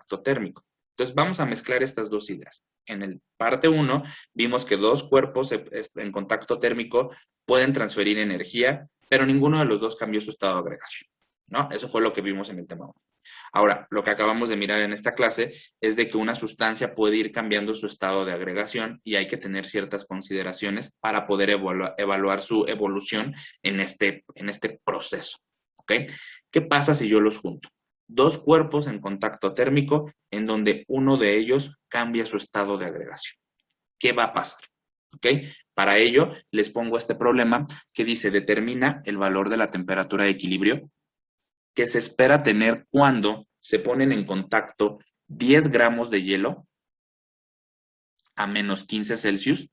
contacto térmico. Entonces, vamos a mezclar estas dos ideas. En el parte 1 vimos que dos cuerpos en contacto térmico pueden transferir energía, pero ninguno de los dos cambió su estado de agregación, ¿no? Eso fue lo que vimos en el tema 1. Ahora, lo que acabamos de mirar en esta clase es de que una sustancia puede ir cambiando su estado de agregación y hay que tener ciertas consideraciones para poder evaluar su evolución en este proceso, ¿ok? ¿Qué pasa si yo los junto? Dos cuerpos en contacto térmico en donde uno de ellos cambia su estado de agregación. ¿Qué va a pasar? ¿Ok? Para ello, les pongo este problema que dice, determina el valor de la temperatura de equilibrio que se espera tener cuando se ponen en contacto 10 gramos de hielo a menos 15 Celsius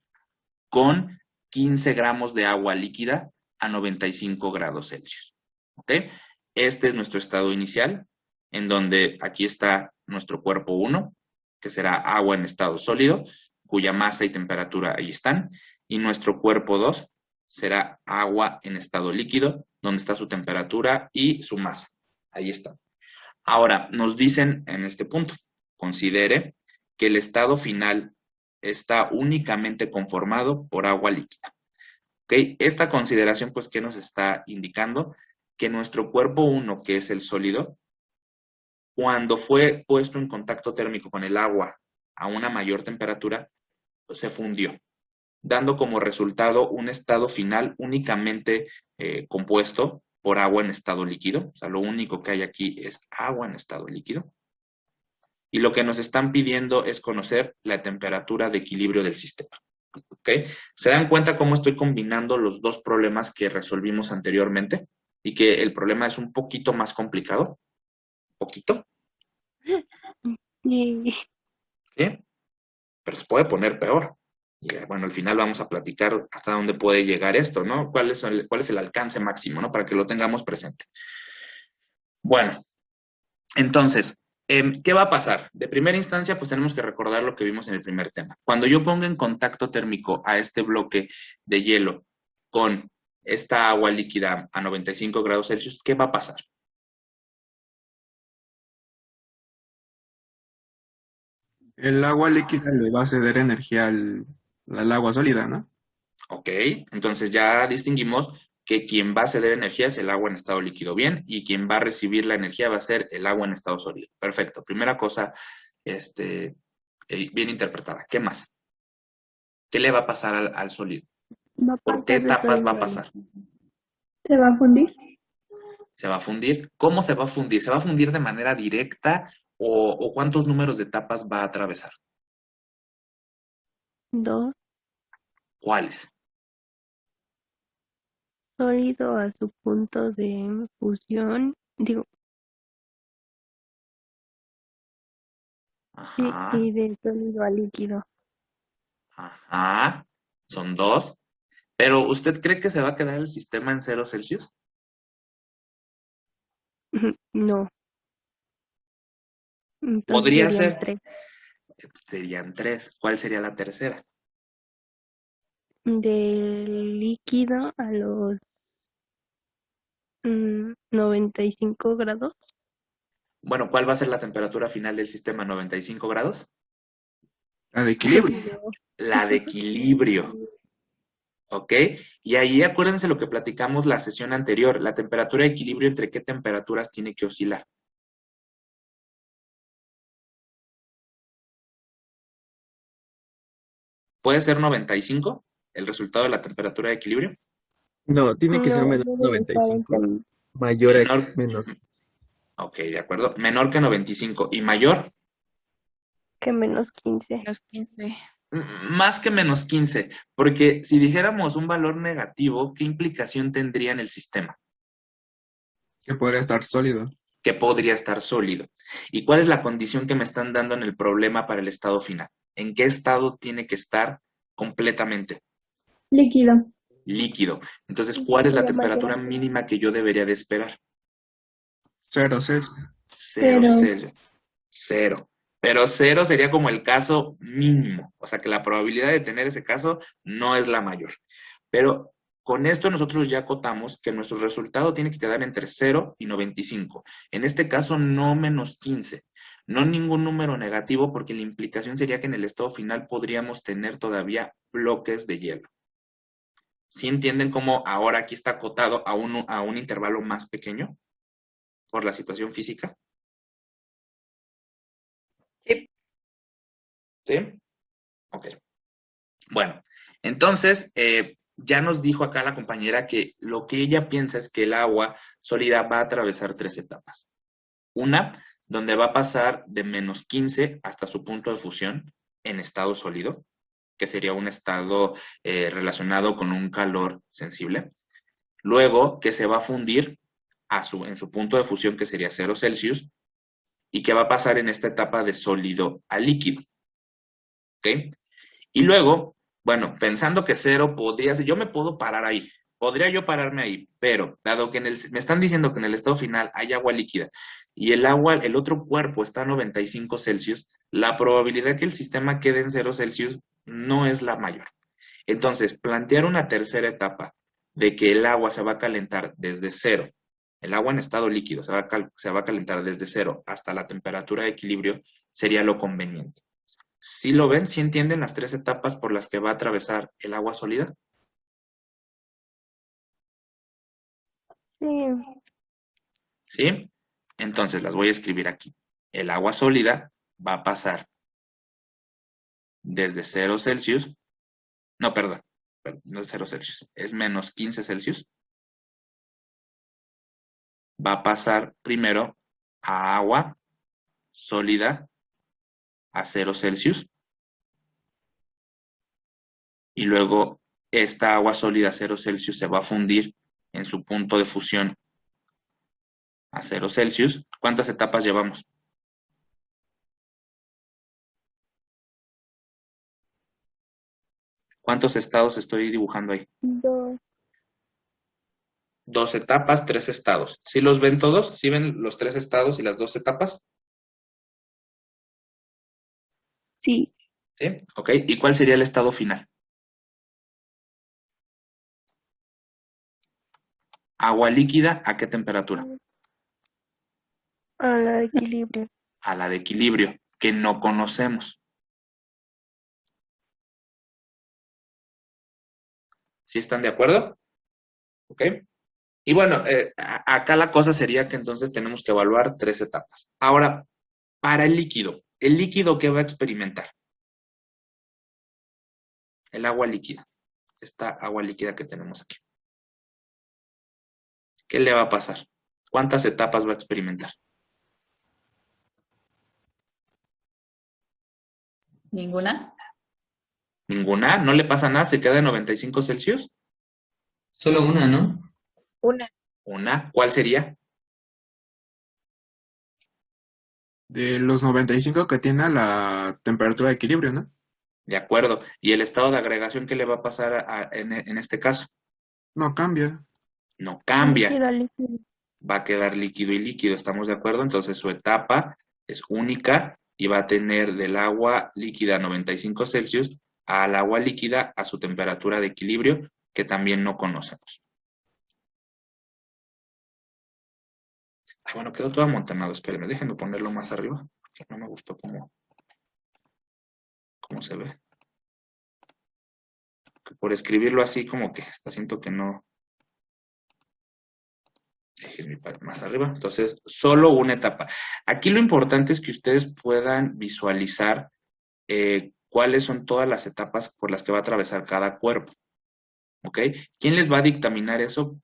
con 15 gramos de agua líquida a 95 grados Celsius. ¿Ok? Este es nuestro estado inicial, en donde aquí está nuestro cuerpo 1, que será agua en estado sólido, cuya masa y temperatura ahí están, y nuestro cuerpo 2 será agua en estado líquido, donde está su temperatura y su masa. Ahí está. Ahora, nos dicen en este punto, considere que el estado final está únicamente conformado por agua líquida. ¿Ok? Esta consideración, pues, ¿qué nos está indicando? Que nuestro cuerpo 1, que es el sólido, cuando fue puesto en contacto térmico con el agua a una mayor temperatura, pues, se fundió, dando como resultado un estado final únicamente compuesto por agua en estado líquido. O sea, lo único que hay aquí es agua en estado líquido. Y lo que nos están pidiendo es conocer la temperatura de equilibrio del sistema. ¿Ok? ¿Se dan cuenta cómo estoy combinando los dos problemas que resolvimos anteriormente? Y que el problema es un poquito más complicado. ¿Poquito? Sí. ¿Sí? Pero se puede poner peor. Y bueno, al final vamos a platicar hasta dónde puede llegar esto, ¿no? ¿Cuál es el alcance máximo, ¿no? Para que lo tengamos presente. Bueno, entonces, ¿qué va a pasar? De primera instancia, pues tenemos que recordar lo que vimos en el primer tema. Cuando yo ponga en contacto térmico a este bloque de hielo con esta agua líquida a 95 grados Celsius, ¿qué va a pasar? El agua líquida le va a ceder energía al agua sólida, ¿no? ¿Ok? Entonces ya distinguimos que quien va a ceder energía es el agua en estado líquido, bien, y quien va a recibir la energía va a ser el agua en estado sólido. Perfecto. Primera cosa, bien interpretada. ¿Qué más? ¿Qué le va a pasar al sólido? Va a ¿Por qué pasar de etapas va a sólido a pasar? líquido. ¿Se va a fundir? ¿Se va a fundir? ¿Cómo se va a fundir? ¿Se va a fundir de manera directa o cuántos números de etapas va a atravesar? 2. ¿Cuáles? Sólido a su punto de fusión. Digo, sí, Ajá, y de sólido a líquido. ajá, son 2. Pero ¿usted cree que se va a quedar el sistema en 0 Celsius? No, entonces Podría serían ser. 3. Serían 3. ¿Cuál sería la tercera? Del líquido a los 95 grados. Bueno, ¿cuál va a ser la temperatura final del sistema? ¿95 grados? La de equilibrio. La de equilibrio, ¿ok? Y ahí acuérdense lo que platicamos la sesión anterior, la temperatura de equilibrio, ¿entre qué temperaturas tiene que oscilar? ¿Puede ser 95 el resultado de la temperatura de equilibrio? No, tiene que ser No, menor de debe de estar 95, entre mayor a Menor, menos. ok, de acuerdo. Menor que 95 y mayor, que menos 15. Los 15. más que menos 15, porque si dijéramos un valor negativo, ¿qué implicación tendría en el sistema? Que podría estar sólido. Que podría estar sólido. ¿Y cuál es la condición que me están dando en el problema para el estado final? ¿En qué estado tiene que estar completamente? Líquido. Líquido. Entonces, ¿cuál es la Sería mayor temperatura a cero. mínima que yo debería de esperar? 0 Celsius. Cero Cero. Celsius. Cero. Pero cero sería como el caso mínimo. O sea que la probabilidad de tener ese caso no es la mayor. Pero con esto nosotros ya acotamos que nuestro resultado tiene que quedar entre 0 y 95. En este caso, no menos 15. No ningún número negativo, porque la implicación sería que en el estado final podríamos tener todavía bloques de hielo. ¿Sí entienden cómo ahora aquí está acotado a un intervalo más pequeño por la situación física? Sí. ¿Sí? Ok. Bueno, entonces, ya nos dijo acá la compañera que lo que ella piensa es que el agua sólida va a atravesar 3 etapas. Una, donde va a pasar de -15 hasta su punto de fusión en estado sólido, que sería un estado relacionado con un calor sensible. Luego, que se va a fundir en su punto de fusión, que sería 0 Celsius, y que va a pasar en esta etapa de sólido a líquido. ¿Ok? Y luego, bueno, pensando que 0 podría ser, yo me puedo parar ahí, podría yo pararme ahí, pero dado que me están diciendo que en el estado final hay agua líquida y el agua, el otro cuerpo está a 95 Celsius, la probabilidad que el sistema quede en 0 Celsius no es la mayor. Entonces, plantear una tercera etapa de que el agua se va a calentar desde 0, el agua en estado líquido se va a calentar desde 0 hasta la temperatura de equilibrio, sería lo conveniente. ¿Sí lo ven? ¿Sí entienden las 3 etapas por las que va a atravesar el agua sólida? Sí, ¿Sí? Entonces las voy a escribir aquí. El agua sólida va a pasar desde 0 Celsius, no, perdón, no es 0 Celsius, es -15 Celsius. Va a pasar primero a agua sólida a 0 Celsius y luego esta agua sólida a 0 Celsius se va a fundir en su punto de fusión a 0 Celsius. ¿Cuántas etapas llevamos? ¿Cuántos estados estoy dibujando ahí? 2. 2 etapas, 3 estados. ¿Sí los ven todos? ¿Sí ven los 3 estados y las 2 etapas? Sí, ¿Sí? ¿Ok? ¿Y cuál sería el estado final? Agua líquida, ¿a qué temperatura? a la de equilibrio. A la de equilibrio, que no conocemos. ¿Sí están de acuerdo? ¿Ok? Y bueno, acá la cosa sería que entonces tenemos que evaluar 3 etapas. Ahora, para ¿el líquido qué va a experimentar? El agua líquida, esta agua líquida que tenemos aquí. ¿Qué le va a pasar? ¿Cuántas etapas va a experimentar? ¿Ninguna? Ninguna, no le pasa nada, se queda en 95 Celsius. Solo una, ¿no? Una. Una, ¿cuál sería? De los 95 que tiene a la temperatura de equilibrio, ¿no? De acuerdo. ¿Y el estado de agregación qué le va a pasar en este caso? No cambia. No cambia, Líquido, líquido. va a quedar líquido y líquido, ¿estamos de acuerdo? Entonces su etapa es única y va a tener del agua líquida a 95 Celsius al agua líquida a su temperatura de equilibrio, que también no conocemos. Bueno, quedó todo amontonado, espérenme, déjenme ponerlo más arriba, que no me gustó cómo se ve. Que por escribirlo así como que siento que no. Déjenme más arriba. Entonces, solo una etapa. Aquí lo importante es que ustedes puedan visualizar cuáles son todas las etapas por las que va a atravesar cada cuerpo. ¿Ok? ¿Quién les va a dictaminar eso?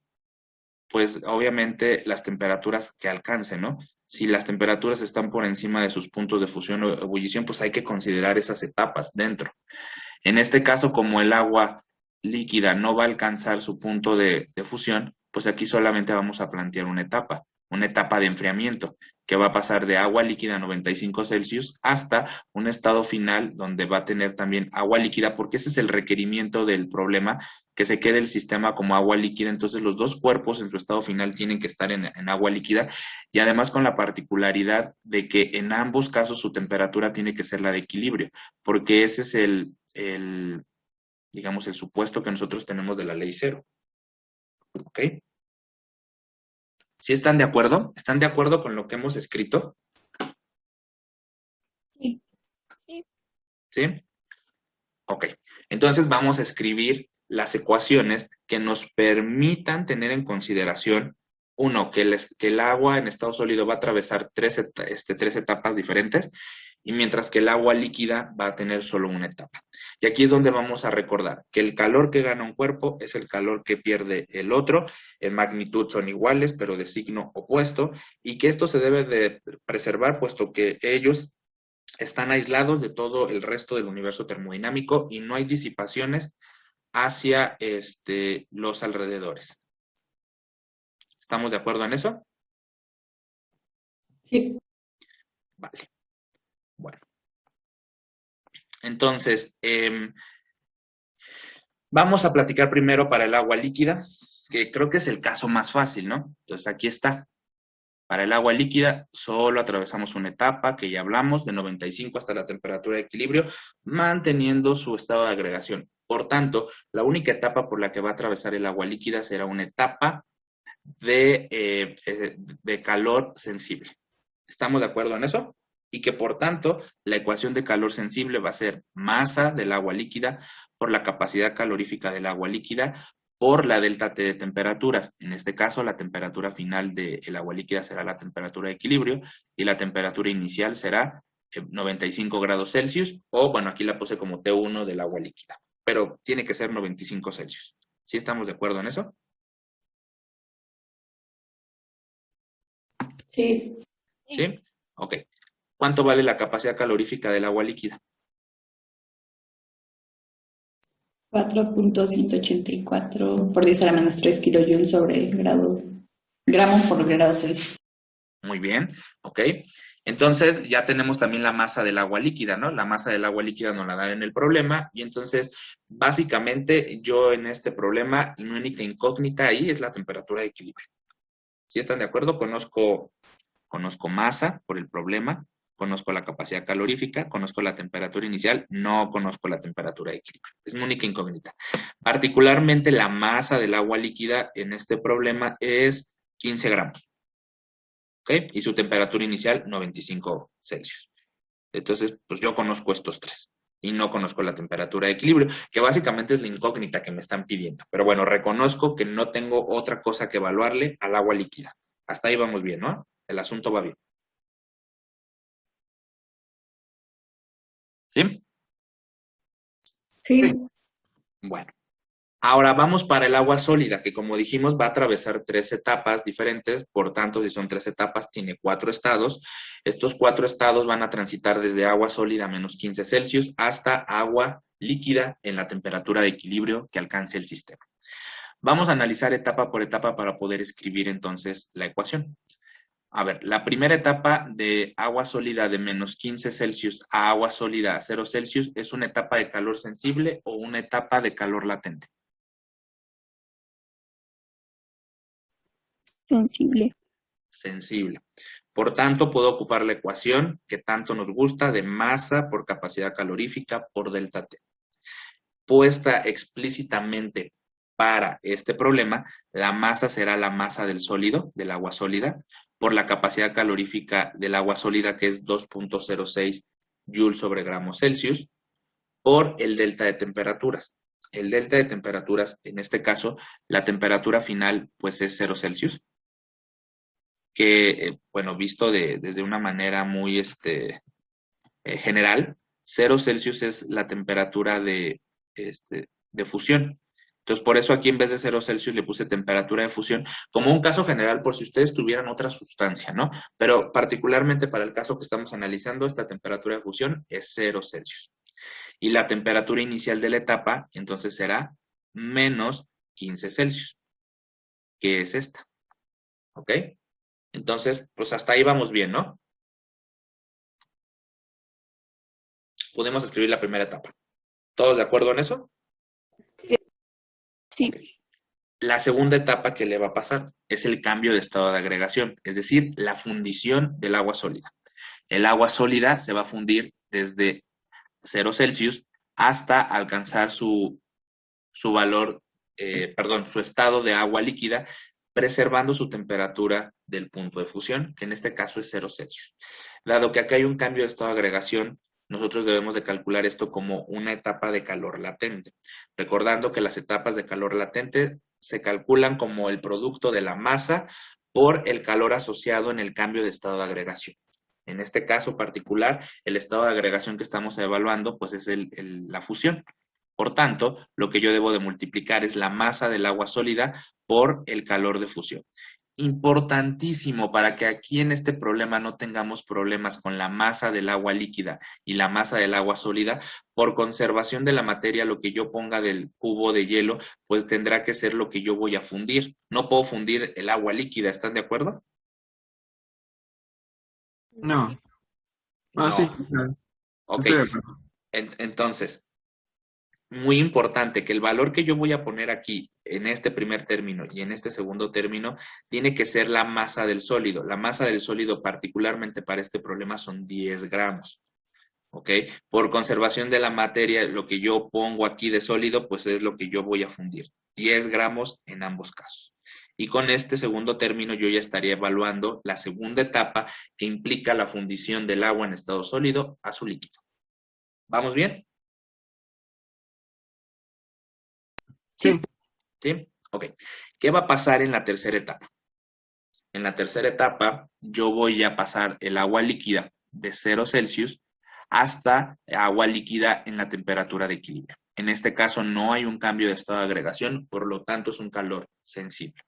Pues obviamente las temperaturas que alcancen, ¿no? Si las temperaturas están por encima de sus puntos de fusión o ebullición, pues hay que considerar esas etapas dentro. En este caso, como el agua líquida no va a alcanzar su punto de fusión, pues aquí solamente vamos a plantear una etapa de enfriamiento, que va a pasar de agua líquida a 95 Celsius hasta un estado final donde va a tener también agua líquida, porque ese es el requerimiento del problema, que se quede el sistema como agua líquida. Entonces los dos cuerpos en su estado final tienen que estar en agua líquida, y además con la particularidad de que en ambos casos su temperatura tiene que ser la de equilibrio, porque ese es digamos, el supuesto que nosotros tenemos de la ley cero. ¿Ok? ¿Sí están de acuerdo? ¿Están de acuerdo con lo que hemos escrito? ¿Sí? Ok. Entonces vamos a escribir las ecuaciones que nos permitan tener en consideración, uno, que el agua en estado sólido va a atravesar tres etapas diferentes, y mientras que el agua líquida va a tener solo una etapa. Y aquí es donde vamos a recordar que el calor que gana un cuerpo es el calor que pierde el otro, en magnitud son iguales, pero de signo opuesto, y que esto se debe de preservar, puesto que ellos están aislados de todo el resto del universo termodinámico y no hay disipaciones hacia los alrededores. ¿Estamos de acuerdo en eso? Sí. Vale. Bueno. Entonces, vamos a platicar primero para el agua líquida, que creo que es el caso más fácil, ¿no? Entonces, aquí está. Para el agua líquida solo atravesamos una etapa que ya hablamos, de 95 hasta la temperatura de equilibrio, manteniendo su estado de agregación. Por tanto, la única etapa por la que va a atravesar el agua líquida será una etapa de calor sensible. ¿Estamos de acuerdo en eso? Y que por tanto, la ecuación de calor sensible va a ser masa del agua líquida por la capacidad calorífica del agua líquida por la delta T de temperaturas. En este caso, la temperatura final del agua líquida será la temperatura de equilibrio y la temperatura inicial será 95 grados Celsius, o bueno, aquí la puse como T1 del agua líquida, pero tiene que ser 95 Celsius. ¿Sí estamos de acuerdo en eso? Sí. ¿Sí? Ok. ¿Cuánto vale la capacidad calorífica del agua líquida? 4.184 por 10 a la menos 3 kilojoules sobre gramo por grado Celsius. Muy bien, ok. Entonces ya tenemos también la masa del agua líquida, ¿no? La masa del agua líquida nos la dan en el problema y entonces básicamente yo en este problema, mi única incógnita ahí es la temperatura de equilibrio. ¿Sí están de acuerdo? Conozco masa por el problema, conozco la capacidad calorífica, conozco la temperatura inicial, no conozco la temperatura de equilibrio. Es mi única incógnita. Particularmente la masa del agua líquida en este problema es 15 gramos. ¿Ok? Y su temperatura inicial, 95 Celsius. Entonces, pues yo conozco estos tres. Y no conozco la temperatura de equilibrio, que básicamente es la incógnita que me están pidiendo. Pero bueno, reconozco que no tengo otra cosa que evaluarle al agua líquida. Hasta ahí vamos bien, ¿no? El asunto va bien. ¿Sí? Sí. Bueno. Ahora vamos para el agua sólida, que como dijimos va a atravesar tres etapas diferentes, por tanto, si son tres etapas, tiene 4 estados. Estos 4 estados van a transitar desde agua sólida a menos 15 Celsius hasta agua líquida en la temperatura de equilibrio que alcance el sistema. Vamos a analizar etapa por etapa para poder escribir entonces la ecuación. A ver, la primera etapa de agua sólida de menos 15 Celsius a agua sólida a 0 Celsius es una etapa de calor sensible o una etapa de calor latente. Sensible. Sensible. Por tanto, puedo ocupar la ecuación que tanto nos gusta de masa por capacidad calorífica por delta T. Puesta explícitamente para este problema, la masa será la masa del sólido, del agua sólida, por la capacidad calorífica del agua sólida, que es 2.06 joules sobre gramos Celsius, por el delta de temperaturas. El delta de temperaturas, en este caso, la temperatura final, pues es 0 Celsius, que, bueno, visto desde una manera muy general, 0 Celsius es la temperatura de fusión. Entonces, por eso aquí en vez de 0 Celsius le puse temperatura de fusión, como un caso general por si ustedes tuvieran otra sustancia, ¿no? Pero particularmente para el caso que estamos analizando, esta temperatura de fusión es 0 Celsius. Y la temperatura inicial de la etapa, entonces será menos 15 Celsius, que es esta. ¿Ok? Entonces, pues hasta ahí vamos bien, ¿no? Podemos escribir la primera etapa. ¿Todos de acuerdo en eso? Sí. La segunda etapa que le va a pasar es el cambio de estado de agregación, es decir, la fundición del agua sólida. El agua sólida se va a fundir desde 0 Celsius hasta alcanzar su valor, su estado de agua líquida, preservando su temperatura del punto de fusión, que en este caso es 0 Celsius. Dado que acá hay un cambio de estado de agregación, nosotros debemos de calcular esto como una etapa de calor latente. Recordando que las etapas de calor latente se calculan como el producto de la masa por el calor asociado en el cambio de estado de agregación. En este caso particular, el estado de agregación que estamos evaluando, pues es la fusión. Por tanto, lo que yo debo de multiplicar es la masa del agua sólida por el calor de fusión. Importantísimo para que aquí en este problema no tengamos problemas con la masa del agua líquida y la masa del agua sólida. Por conservación de la materia, lo que yo ponga del cubo de hielo, pues tendrá que ser lo que yo voy a fundir. No puedo fundir el agua líquida, ¿están de acuerdo? No. Ah, No. sí, claro. Ok. Estoy de acuerdo. Entonces, muy importante que el valor que yo voy a poner aquí en este primer término y en este segundo término tiene que ser la masa del sólido. La masa del sólido particularmente para este problema son 10 gramos. ¿Ok? Por conservación de la materia, lo que yo pongo aquí de sólido, pues es lo que yo voy a fundir. 10 gramos en ambos casos. Y con este segundo término yo ya estaría evaluando la segunda etapa que implica la fundición del agua en estado sólido a su líquido. ¿Vamos bien? Sí. ¿Sí? Ok. ¿Qué va a pasar en la tercera etapa? En la tercera etapa, yo voy a pasar el agua líquida de 0 Celsius hasta agua líquida en la temperatura de equilibrio. En este caso no hay un cambio de estado de agregación, por lo tanto es un calor sensible.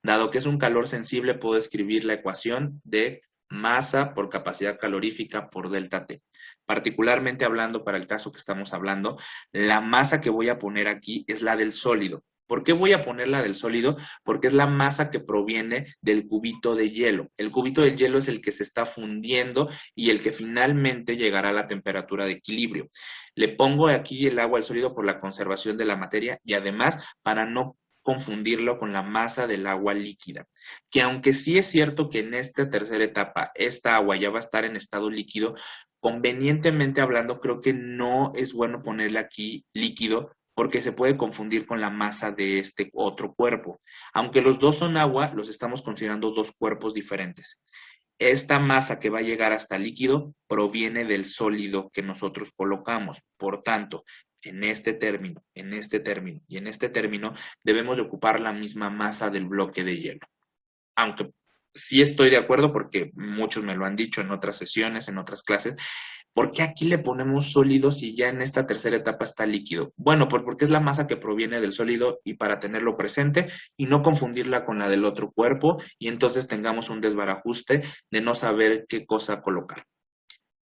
Dado que es un calor sensible, puedo escribir la ecuación de masa por capacidad calorífica por delta T. Particularmente hablando para el caso que estamos hablando, la masa que voy a poner aquí es la del sólido. ¿Por qué voy a poner la del sólido? Porque es la masa que proviene del cubito de hielo. El cubito de hielo es el que se está fundiendo y el que finalmente llegará a la temperatura de equilibrio. Le pongo aquí el agua al sólido por la conservación de la materia y además para no confundirlo con la masa del agua líquida, que aunque sí es cierto que en esta tercera etapa esta agua ya va a estar en estado líquido, convenientemente hablando creo que no es bueno ponerle aquí líquido porque se puede confundir con la masa de este otro cuerpo. Aunque los dos son agua, los estamos considerando dos cuerpos diferentes. Esta masa que va a llegar hasta el líquido proviene del sólido que nosotros colocamos. Por tanto, en este término, en este término y en este término debemos de ocupar la misma masa del bloque de hielo. Aunque sí estoy de acuerdo porque muchos me lo han dicho en otras sesiones, en otras clases, ¿por qué aquí le ponemos sólido si ya en esta tercera etapa está líquido? Bueno, porque es la masa que proviene del sólido y para tenerlo presente y no confundirla con la del otro cuerpo y entonces tengamos un desbarajuste de no saber qué cosa colocar.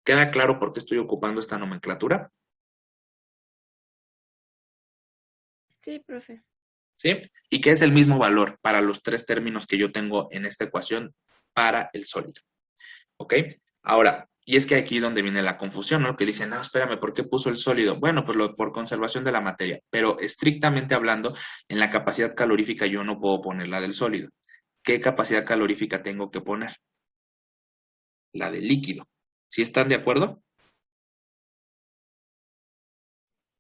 ¿Queda claro por qué estoy ocupando esta nomenclatura? Sí, profe. ¿Sí? Y que es el mismo valor para los tres términos que yo tengo en esta ecuación para el sólido. ¿Ok? Ahora, y es que aquí es donde viene la confusión, ¿no? Que dicen, no, espérame, ¿por qué puso el sólido? Bueno, pues por conservación de la materia, pero estrictamente hablando, en la capacidad calorífica yo no puedo poner la del sólido. ¿Qué capacidad calorífica tengo que poner? La del líquido. ¿Sí están de acuerdo?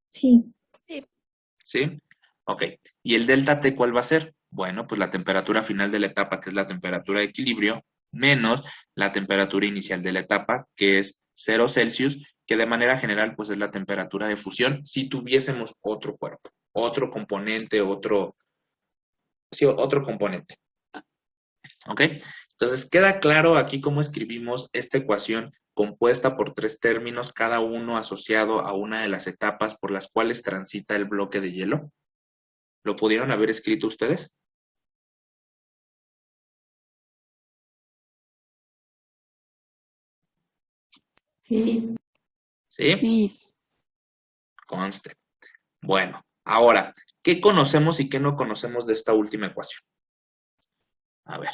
Sí. Sí. ¿Sí? Ok. ¿Y el delta T cuál va a ser? Bueno, pues la temperatura final de la etapa, que es la temperatura de equilibrio, menos la temperatura inicial de la etapa, que es 0 Celsius, que de manera general pues es la temperatura de fusión si tuviésemos otro cuerpo, otro componente, otro componente. ¿Ok? Entonces queda claro aquí cómo escribimos esta ecuación compuesta por tres términos, cada uno asociado a una de las etapas por las cuales transita el bloque de hielo. ¿Lo pudieron haber escrito ustedes? Sí. ¿Sí? Sí. Conste. Bueno, ahora, ¿qué conocemos y qué no conocemos de esta última ecuación? A ver,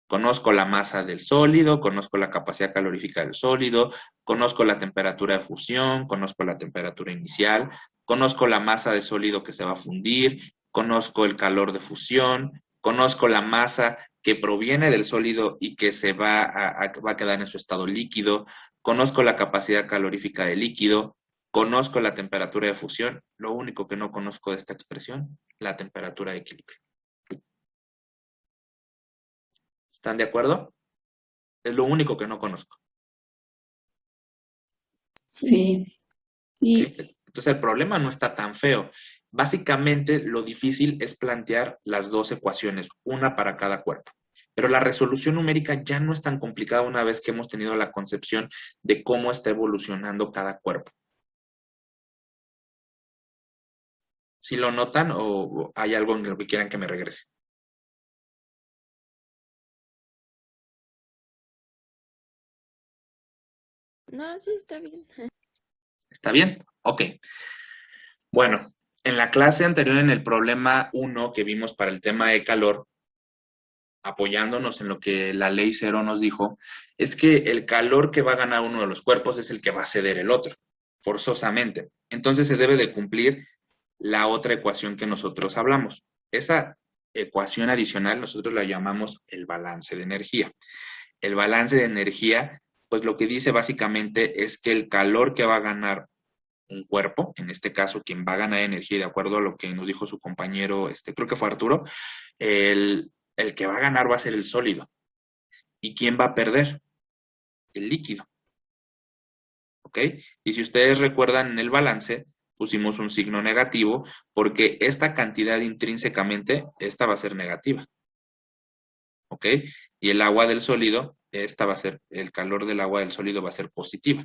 conozco la masa del sólido, conozco la capacidad calorífica del sólido, conozco la temperatura de fusión, conozco la temperatura inicial, conozco la masa de sólido que se va a fundir, conozco el calor de fusión, conozco la masa que proviene del sólido y que se va a quedar en su estado líquido, conozco la capacidad calorífica del líquido, conozco la temperatura de fusión, lo único que no conozco de esta expresión, la temperatura de equilibrio. ¿Están de acuerdo? Es lo único que no conozco. Sí. Y Entonces el problema no está tan feo. Básicamente lo difícil es plantear las dos ecuaciones, una para cada cuerpo. Pero la resolución numérica ya no es tan complicada una vez que hemos tenido la concepción de cómo está evolucionando cada cuerpo. ¿Sí lo notan o hay algo en lo que quieran que me regrese? No, sí, está bien. ¿Está bien? Ok. Bueno, en la clase anterior, en el problema 1 que vimos para el tema de calor, apoyándonos en lo que la ley cero nos dijo, es que el calor que va a ganar uno de los cuerpos es el que va a ceder el otro, forzosamente. Entonces se debe de cumplir la otra ecuación que nosotros hablamos. Esa ecuación adicional nosotros la llamamos el balance de energía. El balance de energía, pues lo que dice básicamente es que el calor que va a ganar un cuerpo, en este caso quien va a ganar energía, de acuerdo a lo que nos dijo su compañero, creo que fue Arturo, el que va a ganar va a ser el sólido. ¿Y quién va a perder? El líquido. ¿Ok? Y si ustedes recuerdan en el balance, pusimos un signo negativo porque esta cantidad intrínsecamente, esta va a ser negativa. ¿Ok? Y el agua del sólido, esta va a ser, el calor del agua del sólido va a ser positiva.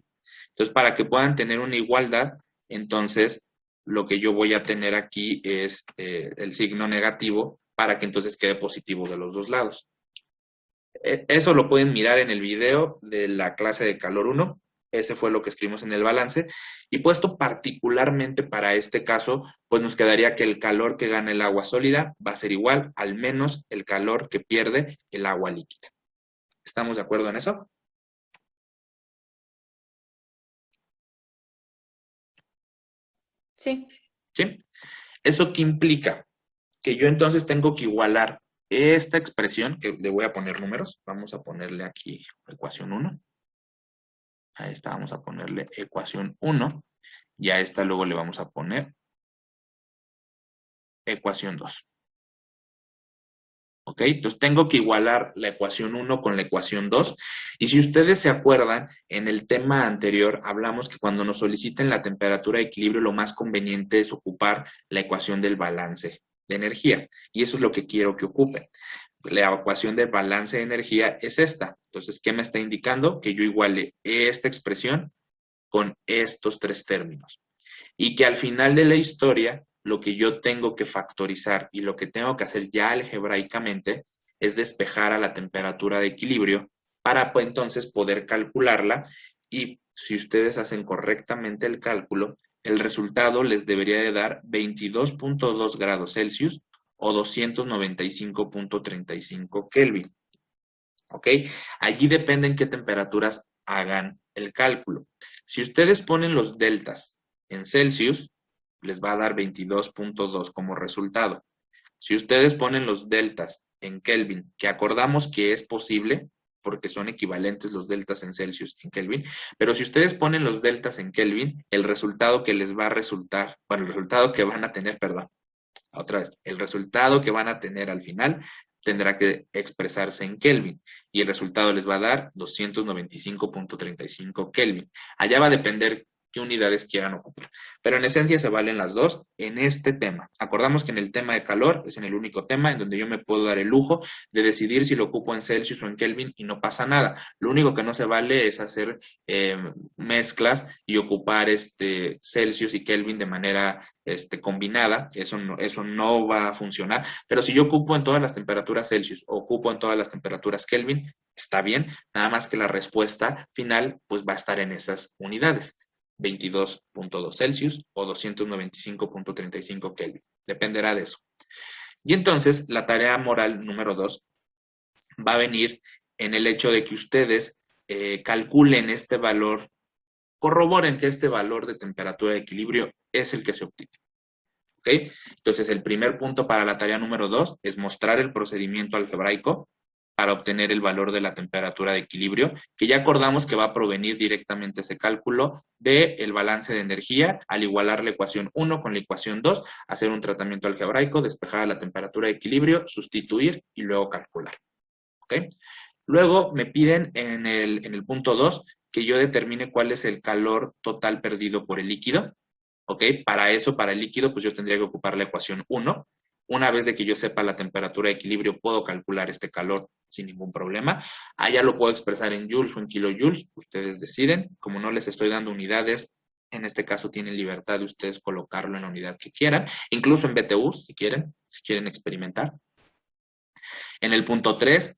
Entonces, para que puedan tener una igualdad, entonces lo que yo voy a tener aquí es el signo negativo para que entonces quede positivo de los dos lados. Eso lo pueden mirar en el video de la clase de calor 1. Ese fue lo que escribimos en el balance. Y puesto particularmente para este caso, pues nos quedaría que el calor que gana el agua sólida va a ser igual al menos el calor que pierde el agua líquida. ¿Estamos de acuerdo en eso? sí. ¿Sí? ¿Eso qué implica? Que yo entonces tengo que igualar esta expresión, que le voy a poner números. Vamos a ponerle aquí ecuación 1. A esta vamos a ponerle ecuación 1. Y a esta luego le vamos a poner ecuación 2. ¿Ok? Entonces tengo que igualar la ecuación 1 con la ecuación 2. Y si ustedes se acuerdan, en el tema anterior hablamos que cuando nos soliciten la temperatura de equilibrio, lo más conveniente es ocupar la ecuación del balance de energía. Y eso es lo que quiero que ocupen. La ecuación del balance de energía es esta. Entonces, ¿qué me está indicando? Que yo iguale esta expresión con estos tres términos. Y que al final de la historia, lo que yo tengo que factorizar y lo que tengo que hacer ya algebraicamente es despejar a la temperatura de equilibrio para pues, entonces poder calcularla y si ustedes hacen correctamente el cálculo, el resultado les debería de dar 22.2 grados Celsius o 295.35 Kelvin. ¿Ok? Allí depende en qué temperaturas hagan el cálculo. Si ustedes ponen los deltas en Celsius, les va a dar 22.2 como resultado. Si ustedes ponen los deltas en Kelvin, que acordamos que es posible, porque son equivalentes los deltas en Celsius y en Kelvin, pero si ustedes ponen los deltas en Kelvin, el resultado que les va a resultar, bueno, el resultado que van a tener, perdón, otra vez, el resultado que van a tener al final tendrá que expresarse en Kelvin y el resultado les va a dar 295.35 Kelvin. Allá va a depender qué unidades quieran ocupar. Pero en esencia se valen las dos en este tema. Acordamos que en el tema de calor es en el único tema en donde yo me puedo dar el lujo de decidir si lo ocupo en Celsius o en Kelvin y no pasa nada. Lo único que no se vale es hacer mezclas y ocupar Celsius y Kelvin de manera combinada. Eso no va a funcionar. Pero si yo ocupo en todas las temperaturas Celsius o ocupo en todas las temperaturas Kelvin, está bien. Nada más que la respuesta final pues va a estar en esas unidades. 22.2 Celsius o 295.35 Kelvin. Dependerá de eso. Y entonces, la tarea moral número 2 va a venir en el hecho de que ustedes calculen este valor, corroboren que este valor de temperatura de equilibrio es el que se obtiene. ¿Ok? Entonces, el primer punto para la tarea número 2 es mostrar el procedimiento algebraico para obtener el valor de la temperatura de equilibrio, que ya acordamos que va a provenir directamente ese cálculo del balance de energía, al igualar la ecuación 1 con la ecuación 2, hacer un tratamiento algebraico, despejar a la temperatura de equilibrio, sustituir y luego calcular. ¿Ok? Luego me piden en el punto 2 que yo determine cuál es el calor total perdido por el líquido. ¿Ok? Para eso, para el líquido, pues yo tendría que ocupar la ecuación 1. Una vez de que yo sepa la temperatura de equilibrio, puedo calcular este calor sin ningún problema. Allá lo puedo expresar en joules o en kilojoules, ustedes deciden. Como no les estoy dando unidades, en este caso tienen libertad de ustedes colocarlo en la unidad que quieran, incluso en BTU, si quieren experimentar. En el punto 3,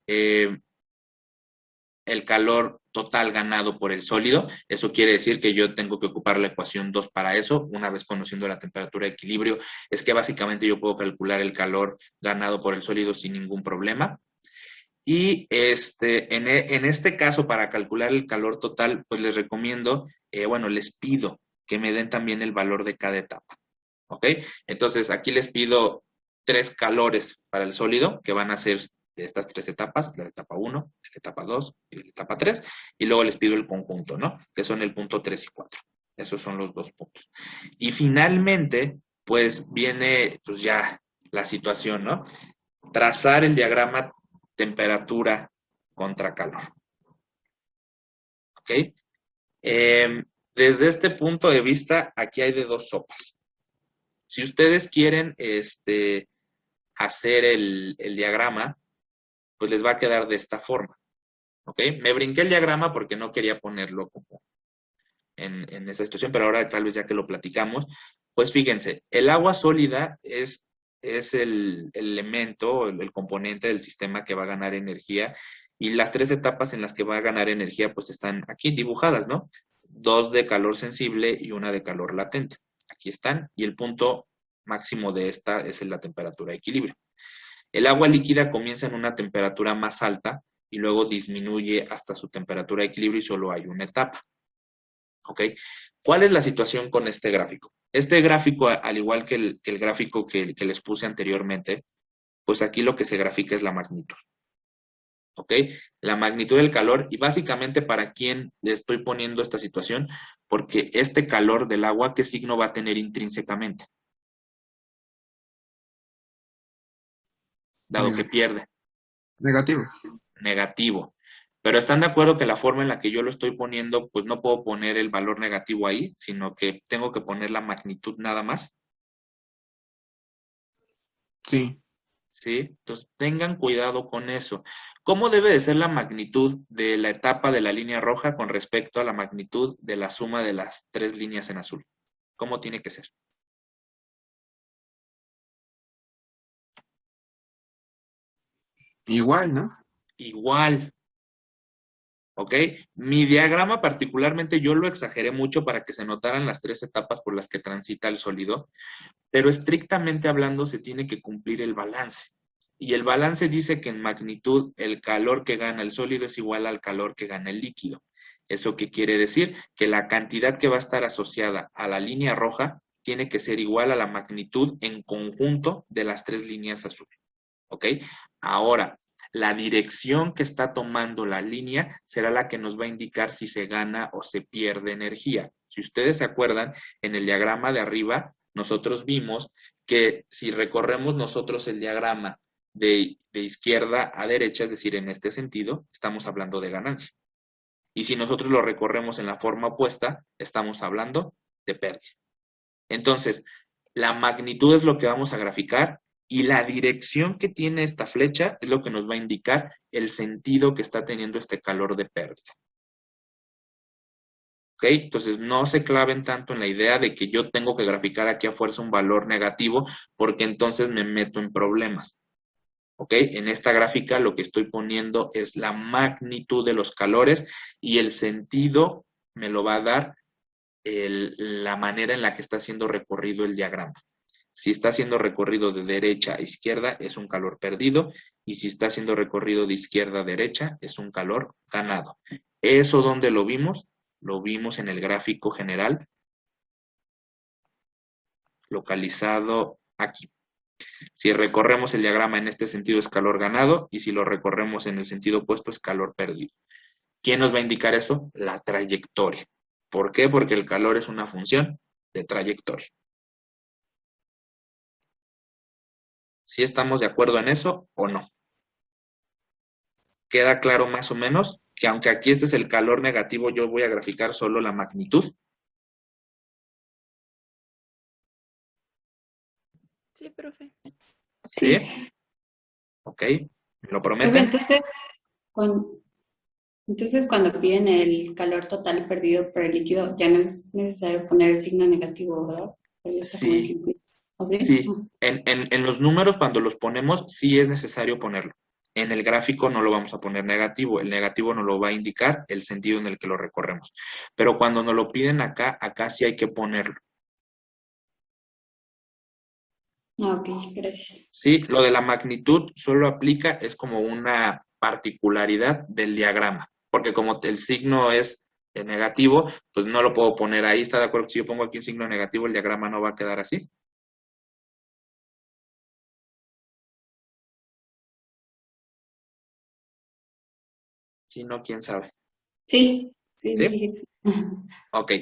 el calor total ganado por el sólido. Eso quiere decir que yo tengo que ocupar la ecuación 2 para eso, una vez conociendo la temperatura de equilibrio, es que básicamente yo puedo calcular el calor ganado por el sólido sin ningún problema. Y en este caso, para calcular el calor total, pues les recomiendo, les pido que me den también el valor de cada etapa. ¿Ok? Entonces, aquí les pido 3 calores para el sólido, que van a ser de estas 3 etapas, la etapa 1, la etapa 2 y la etapa 3, y luego les pido el conjunto, ¿no? Que son el punto 3 y 4. Esos son los 2 puntos. Y finalmente, pues viene pues ya la situación, ¿no? Trazar el diagrama temperatura contra calor. ¿Ok? Desde este punto de vista, aquí hay de 2 sopas. Si ustedes quieren hacer el diagrama, pues les va a quedar de esta forma. ¿Ok? Me brinqué el diagrama porque no quería ponerlo como en esta situación, pero ahora tal vez ya que lo platicamos, pues fíjense, el agua sólida es el elemento, el componente del sistema que va a ganar energía, y las 3 etapas en las que va a ganar energía pues están aquí dibujadas, ¿no? 2 de calor sensible y 1 de calor latente. Aquí están, y el punto máximo de esta es la temperatura de equilibrio. El agua líquida comienza en una temperatura más alta y luego disminuye hasta su temperatura de equilibrio y solo hay una etapa. ¿Ok? ¿Cuál es la situación con este gráfico? Este gráfico, al igual que el gráfico que les puse anteriormente, pues aquí lo que se grafica es la magnitud. ¿Ok? La magnitud del calor, y básicamente para quién le estoy poniendo esta situación, porque este calor del agua, ¿qué signo va a tener intrínsecamente? Dado que pierde. Negativo. Negativo. Pero ¿están de acuerdo que la forma en la que yo lo estoy poniendo, pues no puedo poner el valor negativo ahí, sino que tengo que poner la magnitud nada más? Sí. ¿Sí? Entonces tengan cuidado con eso. ¿Cómo debe de ser la magnitud de la etapa de la línea roja con respecto a la magnitud de la suma de las 3 líneas en azul? ¿Cómo tiene que ser? Igual, ¿no? Igual. ¿Ok? Mi diagrama particularmente yo lo exageré mucho para que se notaran las 3 etapas por las que transita el sólido, pero estrictamente hablando se tiene que cumplir el balance. Y el balance dice que en magnitud el calor que gana el sólido es igual al calor que gana el líquido. ¿Eso qué quiere decir? Que la cantidad que va a estar asociada a la línea roja tiene que ser igual a la magnitud en conjunto de las 3 líneas azul. ¿Ok? Ahora, la dirección que está tomando la línea será la que nos va a indicar si se gana o se pierde energía. Si ustedes se acuerdan, en el diagrama de arriba, nosotros vimos que si recorremos nosotros el diagrama de izquierda a derecha, es decir, en este sentido, estamos hablando de ganancia. Y si nosotros lo recorremos en la forma opuesta, estamos hablando de pérdida. Entonces, la magnitud es lo que vamos a graficar y la dirección que tiene esta flecha es lo que nos va a indicar el sentido que está teniendo este calor de pérdida. ¿Ok? Entonces, no se claven tanto en la idea de que yo tengo que graficar aquí a fuerza un valor negativo porque entonces me meto en problemas. ¿Ok? En esta gráfica lo que estoy poniendo es la magnitud de los calores y el sentido me lo va a dar la manera en la que está siendo recorrido el diagrama. Si está siendo recorrido de derecha a izquierda, es un calor perdido, y si está siendo recorrido de izquierda a derecha, es un calor ganado. ¿Eso dónde lo vimos? Lo vimos en el gráfico general, localizado aquí. Si recorremos el diagrama en este sentido es calor ganado, y si lo recorremos en el sentido opuesto es calor perdido. ¿Quién nos va a indicar eso? La trayectoria. ¿Por qué? Porque el calor es una función de trayectoria. ¿Sí estamos de acuerdo en eso o no? ¿Queda claro más o menos que aunque aquí este es el calor negativo, yo voy a graficar solo la magnitud. Sí, profe. ¿Sí? Sí. Ok. ¿Me lo Profe, prometen? entonces cuando piden el calor total perdido por el líquido, ya no es necesario poner el signo negativo, ¿verdad? Ya está como Sí, implícito. ¿O sí? sí. En los números, cuando los ponemos, sí es necesario ponerlo. En el gráfico no lo vamos a poner negativo. El negativo nos lo va a indicar el sentido en el que lo recorremos. Pero cuando nos lo piden acá, acá sí hay que ponerlo. Ok, gracias. Sí, lo de la magnitud solo aplica, es como una particularidad del diagrama, porque como el signo es negativo, pues no lo puedo poner ahí. ¿Está de acuerdo? Si yo pongo aquí un signo negativo, el diagrama no va a quedar así. Si no, quién sabe. Sí, sí, ¿Sí? dije que sí. Ok,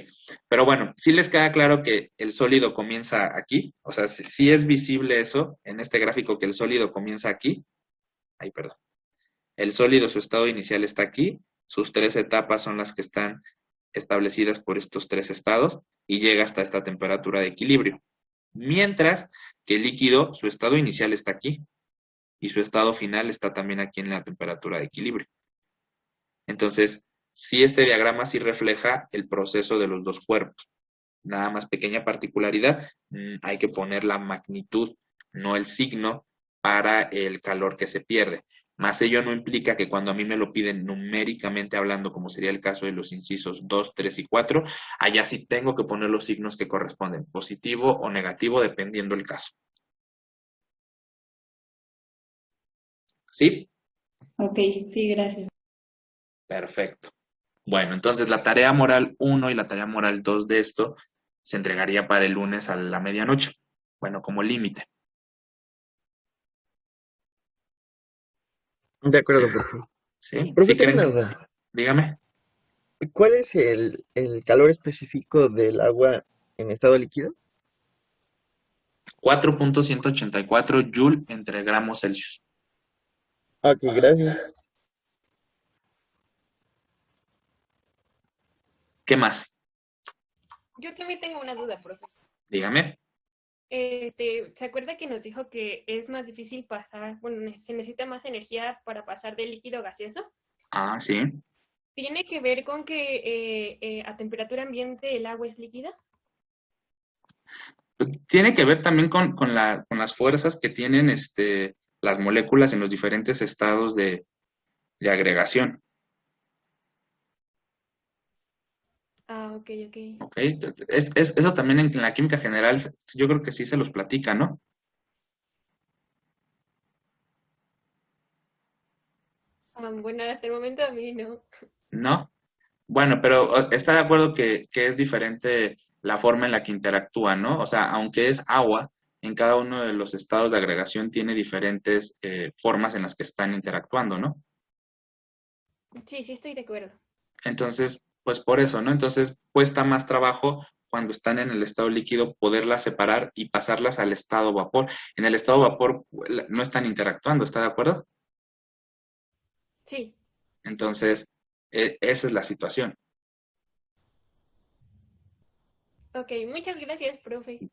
pero bueno, sí les queda claro que el sólido comienza aquí, o sea, sí es visible eso en este gráfico, que el sólido comienza aquí. Ay, perdón. El sólido, su estado inicial está aquí, sus tres etapas son las que están establecidas por estos tres estados y llega hasta esta temperatura de equilibrio. Mientras que el líquido, su estado inicial está aquí y su estado final está también aquí en la temperatura de equilibrio. Entonces, sí, este diagrama sí refleja el proceso de los dos cuerpos. Nada más pequeña particularidad, hay que poner la magnitud, no el signo, para el calor que se pierde. Más ello no implica que cuando a mí me lo piden numéricamente hablando, como sería el caso de los incisos 2, 3 y 4, allá sí tengo que poner los signos que corresponden, positivo o negativo, dependiendo el caso. ¿Sí? Ok, sí, gracias. Perfecto. Bueno, entonces la tarea moral 1 y la tarea moral 2 de esto se entregaría para el lunes a la medianoche. Bueno, como límite. De acuerdo, profe. ¿Sí? Profe, Si tengo creen, una duda. dígame. ¿Cuál es el calor específico del agua en estado líquido? 4.184 joule entre gramos Celsius. Ok, gracias. ¿Qué más? Yo también tengo una duda, profe. Dígame. ¿Se acuerda que nos dijo que es más difícil pasar, bueno, se necesita más energía para pasar de líquido a gaseoso? Ah, sí. ¿Tiene que ver con que a temperatura ambiente el agua es líquida? Tiene que ver también con las fuerzas que tienen las moléculas en los diferentes estados de agregación. Ah, ok, ok. ¿Ok? Eso también en la química general, yo creo que sí se los platica, ¿no? Bueno, hasta el momento a mí no. ¿No? Bueno, pero está de acuerdo que es diferente la forma en la que interactúan, ¿no? O sea, aunque es agua, en cada uno de los estados de agregación tiene diferentes formas en las que están interactuando, ¿no? Sí, sí estoy de acuerdo. Entonces, pues por eso, ¿no? Entonces cuesta más trabajo cuando están en el estado líquido poderlas separar y pasarlas al estado vapor. En el estado vapor no están interactuando, ¿está de acuerdo? Sí. Entonces, esa es la situación. Ok, muchas gracias, profe.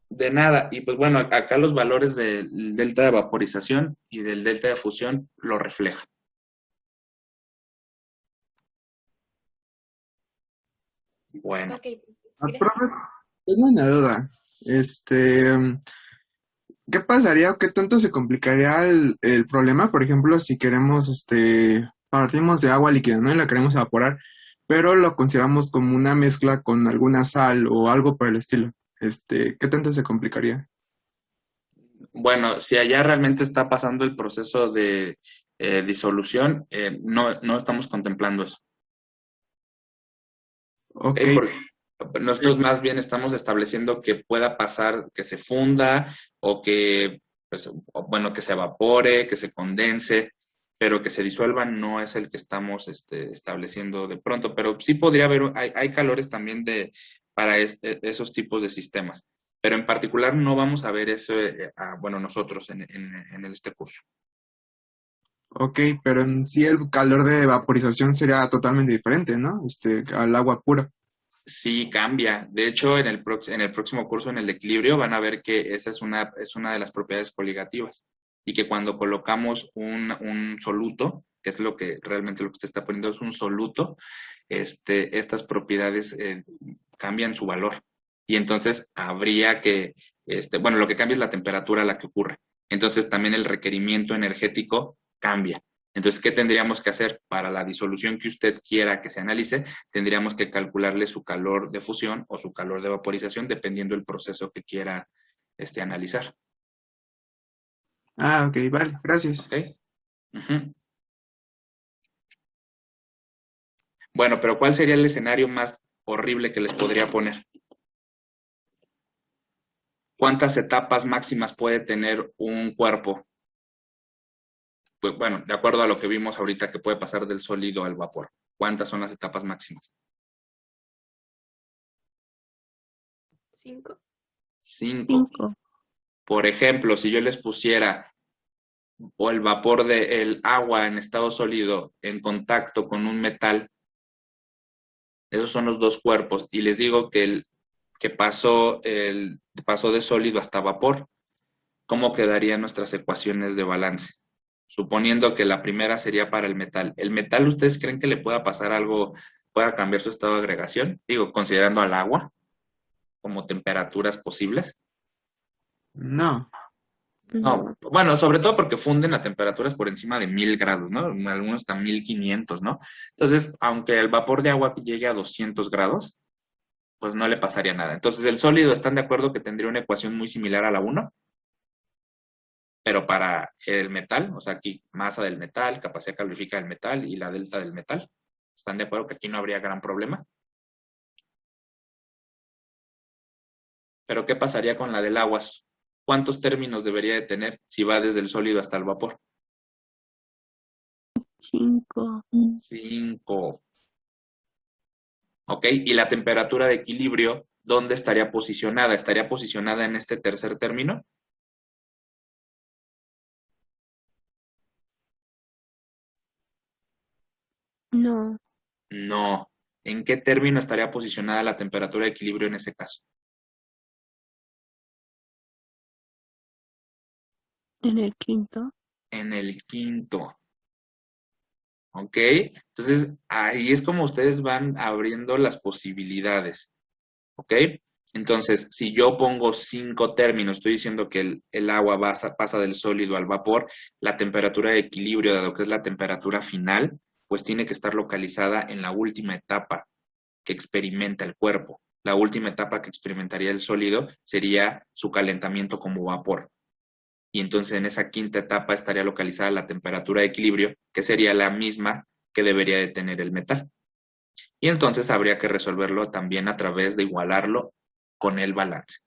De nada, y pues bueno, acá los valores del delta de vaporización y del delta de fusión lo reflejan. Bueno, Ok, gracias. Profe, tengo una duda. ¿Qué pasaría o qué tanto se complicaría el problema? Por ejemplo, si queremos, partimos de agua líquida, ¿no? Y la queremos evaporar, pero lo consideramos como una mezcla con alguna sal o algo por el estilo. ¿Qué tanto se complicaría? bueno, si allá realmente está pasando el proceso de disolución, no estamos contemplando eso. ¿Ok? Ok, Porque nosotros más bien estamos estableciendo que pueda pasar, que se funda o que, pues, bueno, que se evapore, que se condense, pero que se disuelva no es el que estamos estableciendo de pronto. Pero sí podría haber, hay calores también para esos tipos de sistemas. Pero en particular no vamos a ver eso, bueno, nosotros en este curso. Ok, pero en sí el calor de vaporización sería totalmente diferente, ¿no? Al agua pura. Sí, cambia. De hecho, en el próximo curso, en el de equilibrio, van a ver que esa es una de las propiedades coligativas. Y que cuando colocamos un soluto, que es lo que realmente lo que usted está poniendo es un soluto, estas propiedades cambian su valor. Y entonces habría que, bueno, lo que cambia es la temperatura a la que ocurre. Entonces también el requerimiento energético cambia. Entonces, ¿qué tendríamos que hacer para la disolución que usted quiera que se analice? Tendríamos que calcularle su calor de fusión o su calor de vaporización dependiendo del proceso que quiera analizar. Ah, ok, vale, gracias. ¿Ok? Ujú. Bueno, pero ¿cuál sería el escenario más horrible que les podría poner? ¿Cuántas etapas máximas puede tener un cuerpo? Pues bueno, de acuerdo a lo que vimos ahorita que puede pasar del sólido al vapor. ¿Cuántas son las etapas máximas? 5. 5. 5. Por ejemplo, si yo les pusiera o el vapor del agua en estado sólido en contacto con un metal, esos son los dos cuerpos, y les digo que pasó de sólido hasta vapor, ¿cómo quedarían nuestras ecuaciones de balance? Suponiendo que la primera sería para el metal. ¿El metal ustedes creen que le pueda pasar algo, pueda cambiar su estado de agregación? Digo, considerando al agua como temperaturas posibles. No, No, bueno, sobre todo porque funden a temperaturas por encima de 1000 grados, ¿no? Algunos hasta 1500, ¿no? Entonces, aunque el vapor de agua llegue a 200 grados, pues no le pasaría nada. Entonces, el sólido, ¿están de acuerdo que tendría una ecuación muy similar a la uno? Pero para el metal, o sea, aquí masa del metal, capacidad calorífica del metal y la delta del metal. ¿Están de acuerdo que aquí no habría gran problema? Pero ¿qué pasaría con la del agua? ¿Cuántos términos debería de tener si va desde el sólido hasta el vapor? 5. 5. ¿Ok? Y la temperatura de equilibrio, ¿dónde estaría posicionada? ¿Estaría posicionada en este tercer término? No, No. ¿En qué término estaría posicionada la temperatura de equilibrio en ese caso? en el 5. En el quinto. ¿Ok? Entonces, ahí es como ustedes van abriendo las posibilidades. ¿Ok? Entonces, si yo pongo 5 términos, estoy diciendo que el agua pasa del sólido al vapor, la temperatura de equilibrio, dado que es la temperatura final, pues tiene que estar localizada en la última etapa que experimenta el cuerpo. La última etapa que experimentaría el sólido sería su calentamiento como vapor. Y entonces en esa quinta etapa estaría localizada la temperatura de equilibrio, que sería la misma que debería de tener el metal. Y entonces habría que resolverlo también a través de igualarlo con el balance.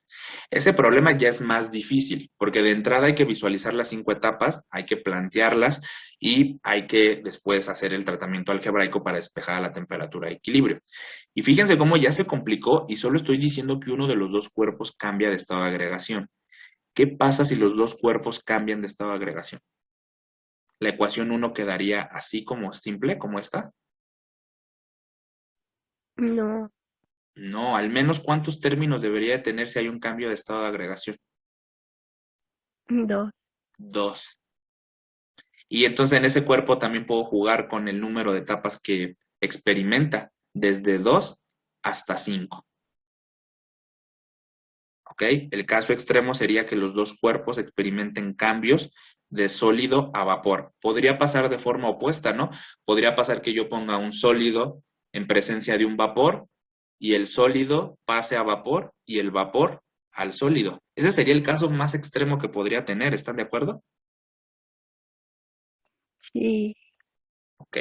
Ese problema ya es más difícil, porque de entrada hay que visualizar las 5 etapas, hay que plantearlas y hay que después hacer el tratamiento algebraico para despejar la temperatura de equilibrio. Y fíjense cómo ya se complicó y solo estoy diciendo que uno de los dos cuerpos cambia de estado de agregación. ¿Qué pasa si los dos cuerpos cambian de estado de agregación? La ecuación 1 quedaría así como simple, como esta. No, No, al menos ¿cuántos términos debería de tener si hay un cambio de estado de agregación? 2. 2. Y entonces en ese cuerpo también puedo jugar con el número de etapas que experimenta, desde 2 hasta 5. ¿Ok? El caso extremo sería que los dos cuerpos experimenten cambios de sólido a vapor. Podría pasar de forma opuesta, ¿no? Podría pasar que yo ponga un sólido en presencia de un vapor y el sólido pase a vapor y el vapor al sólido. Ese sería el caso más extremo que podría tener, ¿están de acuerdo? Sí. Ok.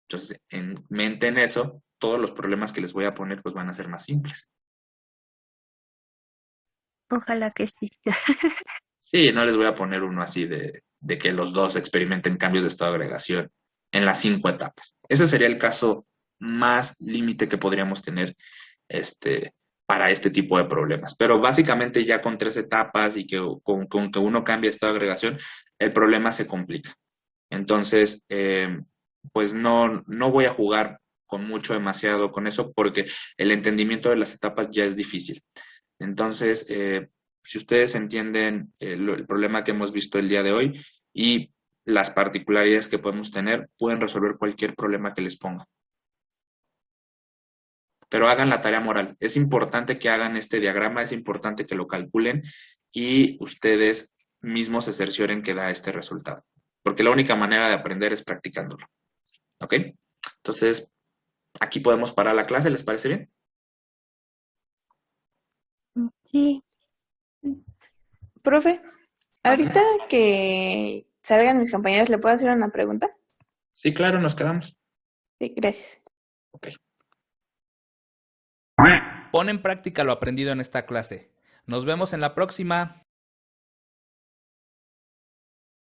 Entonces, en mente en eso, todos los problemas que les voy a poner pues van a ser más simples. Ojalá que sí. Sí, no les voy a poner uno así de que los dos experimenten cambios de estado de agregación en las 5 etapas. Ese sería el caso más límite que podríamos tener para este tipo de problemas. Pero básicamente ya con 3 etapas y que con que uno cambie de estado de agregación, el problema se complica. Entonces, pues no voy a jugar con mucho, demasiado con eso, porque el entendimiento de las etapas ya es difícil. Entonces, si ustedes entienden el problema que hemos visto el día de hoy y las particularidades que podemos tener, pueden resolver cualquier problema que les ponga. Pero hagan la tarea moral. Es importante que hagan este diagrama, es importante que lo calculen y ustedes mismos se cercioren que da este resultado. Porque la única manera de aprender es practicándolo. ¿Ok? Entonces, aquí podemos parar la clase, ¿les parece bien? Sí. Profe, ahorita que salgan mis compañeros, ¿le puedo hacer una pregunta? Sí, claro, nos quedamos. Sí, gracias. Ok. Pon en práctica lo aprendido en esta clase. Nos vemos en la próxima.